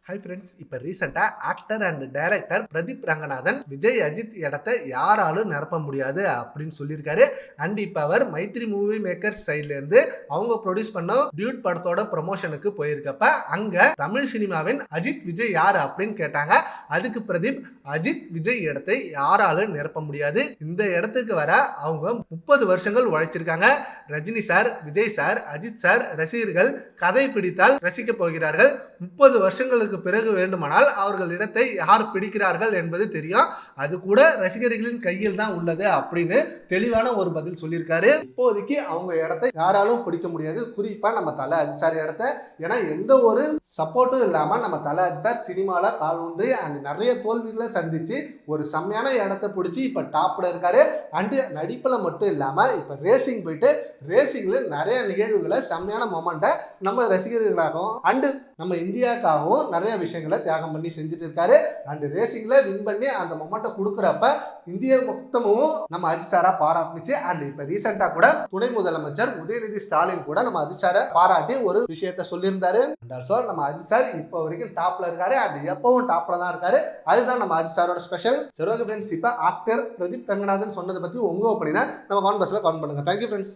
Hi friends, இப்போ ரீசெண்டாக actor and director Pradeep Ranganathan Vijay Ajith இடத்த யாராலும் நிரப்ப முடியாது அப்படின்னு சொல்லியிருக்காரு. அண்ட் இப்போ அவர் மைத்ரி மூவி மேக்கர்ஸ் சைட்லேருந்து அவங்க ப்ரொடியூஸ் பண்ண டியூட் படத்தோட ப்ரொமோஷனுக்கு போயிருக்கப்ப அங்கே தமிழ் சினிமாவின் அஜித் விஜய் யார் அப்படின்னு கேட்டாங்க. அதுக்கு பிரதீப், அஜித் விஜய் இடத்தை யாராலும் நிரப்ப முடியாது. இந்த இடத்துக்கு வர அவங்க 30 வருஷங்கள் உழைச்சிருக்காங்க. Rajini sir, Vijay sir, Ajith sir ரசிகர்கள் கதை பிடித்தால் ரசிக்க போகிறார்கள். 30 வருஷங்களுக்கு பிறகு வேண்டுமானால் அவர்கள் இடத்தை யார் பிடிக்கிறார்கள் என்பது தெரியும். அது கூட ரசிகர்களின் கையில் தான் உள்ளது அப்படின்னு தெளிவான ஒரு பதில் சொல்லியிருக்காரு. இப்போதைக்கு அவங்க இடத்தை யாராலும் பிடிக்க முடியாது. குறிப்பா நம்ம தல அஜித் சார் இடத்தை. ஏன்னா எந்த ஒரு சப்போர்ட்டும் இல்லாம நம்ம தல அஜித் சார் சினிமால கால் ஊன்றி அண்ட் நிறைய தோல்விகளை சந்திச்சு ஒரு செம்மையான இடத்தை பிடிச்சி இப்ப டாப்ல இருக்காரு. அண்ட் நடிப்புல மட்டும் இல்லாம இப்ப ரேசிங் போயிட்டு ரேசிங்ல நிறைய நிகழ்வுகளை செம்மையான மொமெண்ட்டை நம்ம ரசிகர்களாகவும் அண்ட் நம்ம இந்தியாவுக்காகவும் நிறைய விஷயங்களை தியாகம் பண்ணி செஞ்சுட்டு இருக்காரு. அண்ட் ரேசிங்ல வின் பண்ணி அந்த மொமெண்ட்டை கொடுக்குறப்ப இந்திய மொத்தமும் நம்ம அஜித் சாரா பாராட்டுச்சு. அண்ட் இப்ப ரீசெண்டா கூட துணை முதலமைச்சர் உதயநிதி ஸ்டாலின் கூட நம்ம அஜித் சாரை பாராட்டி ஒரு விஷயத்த சொல்லியிருந்தாரு. அண்ட் ஆல்சோ நம்ம அஜித் சார் இப்போ வரைக்கும் டாப்ல இருக்காரு. அண்ட் எப்பவும் டாப்ல தான் இருக்காரு. அதுதான் நம்ம அஜித் சாரோட ஸ்பெஷல். சரி, ஓகே ஃப்ரெண்ட்ஸ், இப்போ ஆக்டர் பிரதீப் ரங்கநாதன் சொன்னதை பத்தி உங்க ஒப்பீனியனை நம்ம கமெண்ட் பாக்ஸ்ல கமெண்ட் பண்ணுங்க. Thank you friends.